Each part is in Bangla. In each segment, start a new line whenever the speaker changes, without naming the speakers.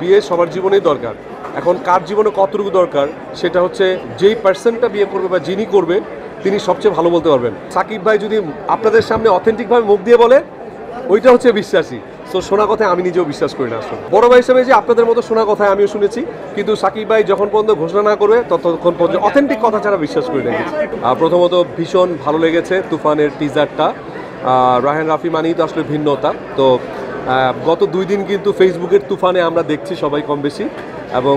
বিয়ে সবার জীবনেই দরকার। এখন কার জীবনে কতটুকু দরকার সেটা হচ্ছে যেই পার্সনটা বিয়ে করবে বা যিনি করবে তিনি সবচেয়ে ভালো বলতে পারবেন। সাকিব ভাই যদি আপনাদের সামনে অথেন্টিকভাবে মুখ দিয়ে বলে ওইটা হচ্ছে বিশ্বাসী। সো শোনা কথায় আমি নিজেও বিশ্বাস করি না আসলে। বড় ভাই হিসেবে যে আপনাদের মতো শোনা কথায় আমিও শুনেছি, কিন্তু সাকিব ভাই যখন পর্যন্ত ঘোষণা না করবে ততক্ষণ পর্যন্ত অথেন্টিক কথা ছাড়া বিশ্বাস করি না। প্রথমত ভীষণ ভালো লেগেছে তুফানের টিজারটা। রায়হান রাফি মানেই তো আসলে ভিন্নতা। তো গত 2 দিন কিন্তু ফেসবুকের তুফানে আমরা দেখছি সবাই কম বেশি, এবং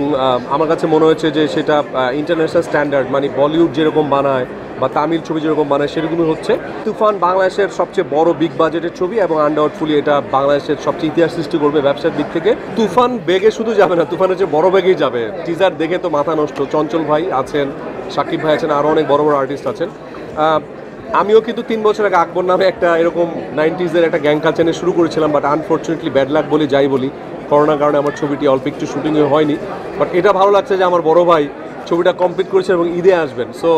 আমার কাছে মনে হয়েছে যে সেটা ইন্টারন্যাশনাল স্ট্যান্ডার্ড, মানে বলিউড যেরকম বানায় বা তামিল ছবি যেরকম বানায় সেরকম হচ্ছে। তুফান বাংলাদেশের সবচেয়ে বড় বিগ বাজেটের ছবি, এবং আনডাউটফুলি এটা বাংলাদেশের সবচেয়ে ইতিহাস সৃষ্টি করবে ব্যবসার দিক থেকে। তুফান বেগে শুধু যাবে না, তুফান হচ্ছে বড় বেগেই যাবে। টিজার দেখে তো মাথা নষ্ট। চঞ্চল ভাই আছেন, সাকিব ভাই আছেন, আরও অনেক বড় বড় আর্টিস্ট আছেন। আমিও কিন্তু 3 বছর আগে আকবর নামে একটা এরকম 90s একটা গ্যাং কালচার নিয়ে শুরু করেছিলাম, বাট আনফর্চুনেটলি ব্যাড লাক বলি যাই বলি, করোনার কারণে আমার ছবিটি অল্প একটু শুটিংয়ে হয়নি। বাট এটা ভালো লাগছে যে আমার বড় ভাই ছবিটা কমপ্লিট করেছে এবং ঈদে আসবেন। সো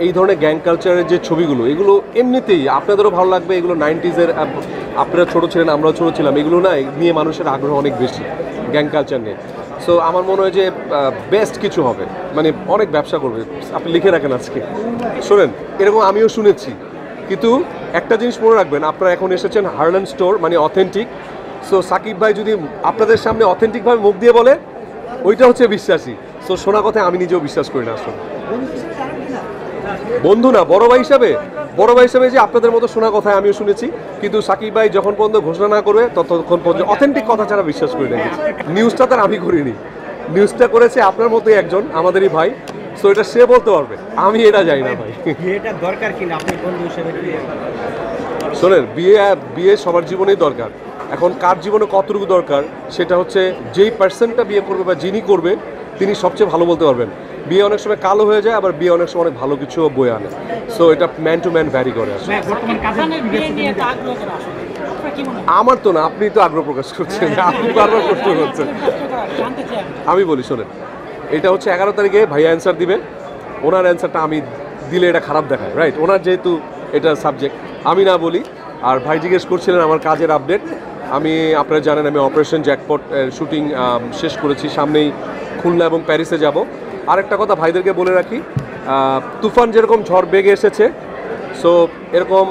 এই ধরনের গ্যাং কালচারের যে ছবিগুলো, এগুলো এমনিতেই আপনাদেরও ভালো লাগবে। এগুলো 90s আপনারা ছোটো ছিলেন, আমরাও ছোটো ছিলাম, এগুলো না নিয়ে মানুষের আগ্রহ অনেক বেশি, গ্যাং কালচার নিয়ে। সো আমার মনে হয় যে বেস্ট কিছু হবে, মানে অনেক ব্যবসা করবে। আপনি লিখে রাখেন আজকে, শোনেন, এরকম আমিও শুনেছি। কিন্তু একটা জিনিস মনে রাখবেন, আপনারা এখন এসেছেন হারল্যান্ড স্টোর, মানে অথেন্টিক। সো সাকিব ভাই যদি আপনাদের সামনে অথেন্টিকভাবে মুখ দিয়ে বলে ওইটা হচ্ছে বিশ্বাসী। সো শোনা কথায় আমি নিজেও বিশ্বাস করি না আসলে। বন্ধু না, বড় ভাই হিসাবে যে আপনাদের মতো শোনা কথায় আমিও শুনেছি, কিন্তু সাকিব ভাই যখন পর্যন্ত ঘোষণা না করবে ততক্ষণ পর্যন্ত অথেন্টিক কথা ছাড়া বিশ্বাস করি না। নিউজটা তার আমি করিনি, নিউজটা করেছে আপনার মতোই একজন, আমাদেরই ভাই। সো এটা সে বলতে পারবে, আমি এটা জানি না ভাই।
এটা দরকার কিনা আপনি বন্ধু হিসেবে?
শোনেন, বিয়ে সবার জীবনেই দরকার। এখন কার জীবনে কতটুকু দরকার সেটা হচ্ছে যেই পার্সনটা বিয়ে করবে বা যিনি করবে তিনি সবচেয়ে ভালো বলতে পারবেন। বিয়ে অনেক সময় কালো হয়ে যায়, আবার বিয়ে অনেক সময় অনেক ভালো কিছু বয়ে আনে। সো এটা ম্যান টু ম্যান ভ্যারি করে আসলে। আমার তো না, আপনি তো আগ্রহ প্রকাশ করছেন, আপনি বারবার প্রশ্ন করছেন। আমি বলি শোনেন, এটা হচ্ছে 11 তারিখে ভাইয়া অ্যান্সার দিবে। ওনার অ্যান্সারটা আমি দিলে এটা খারাপ দেখায়, রাইট? ওনার যেহেতু এটা সাবজেক্ট, আমি না বলি। আর ভাই জিজ্ঞেস করছিলেন আমার কাজের আপডেট। আপনারা জানেন আমি অপারেশন জ্যাকপট শুটিং শেষ করেছি, সামনেই খুলনা এবং প্যারিসে যাব। আরেকটা কথা ভাইদেরকে বলে রাখি, তুফান যেরকম ঝড় বেগে এসেছে, সো এরকম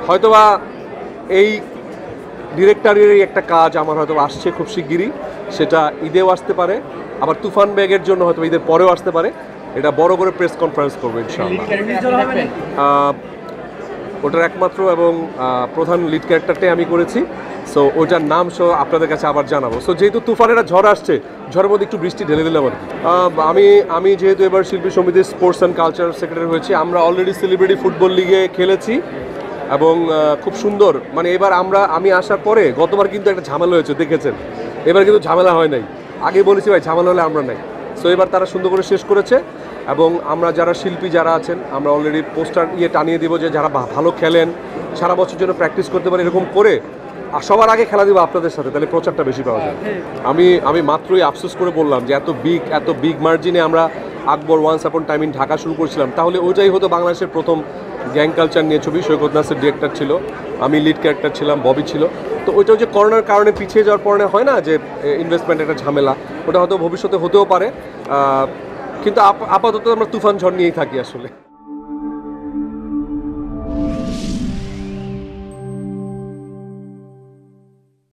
হয়তোবা এই ডিরেক্টরেরই একটা কাজ আমার হয়তো আসছে খুব শিগগিরই, সেটা ঈদেও আসতে পারে, আবার তুফান ব্যাগের জন্য হয়তো ঈদের পরেও আসতে পারে। এটা বড় করে প্রেস কনফারেন্স করবো ইনশাআল্লাহ। ওটার একমাত্র এবং প্রধান লিড ক্যারেক্টারটাই আমি করেছি। সো ওইটার নাম সহ আপনাদের কাছে আবার জানাবো। সো যেহেতু তুফানের একটা ঝড় আসছে, ঝড়ের মধ্যে একটু বৃষ্টি ঢেলে দিলাম আর কি। আমি যেহেতু এবার শিল্পী সমিতির স্পোর্টস অ্যান্ড কালচার সেক্রেটারি হয়েছি, আমরা অলরেডি সেলিব্রিটি ফুটবল লিগে খেলেছি এবং খুব সুন্দর, মানে এবার আমি আসার পরে গতবার কিন্তু একটা ঝামেলা হয়েছে দেখেছেন, এবার কিন্তু ঝামেলা হয় নাই। আগে বলেছি ভাই ঝামেলা হলে আমরা নাই। সো এবার তারা সুন্দর করে শেষ করেছে, এবং আমরা যারা শিল্পী যারা আছেন আমরা অলরেডি পোস্টার টানিয়ে দিব যে যারা ভালো খেলেন, সারা বছর জন্য প্র্যাকটিস করতে পারে, এরকম করে আর সবার আগে খেলা দিব আপনাদের সাথে, তাহলে প্রচারটা বেশি পাওয়া যায়। আমি মাত্রই আফসোস করে বললাম যে এত বিগ মার্জিনে আমরা Akbar once upon time in Dhaka শুরু করছিলাম, তাহলে ওইটাই হতো বাংলাদেশের প্রথম গ্যাং কালচার নিয়ে ছবি। সৈকত নাসির ডিরেক্টর ছিল, আমি লিড ক্যারেক্টার ছিলাম, ববি ছিল। তো ওইটা যে করোনার কারণে পিছিয়ে যাওয়ার পরে হয় না যে ইনভেস্টমেন্ট একটা ঝামেলা, ওটা হয়তো ভবিষ্যতে হতেও পারে, কিন্তু আপাতত আমরা তুফান ঝড় নিয়েই থাকি আসলে।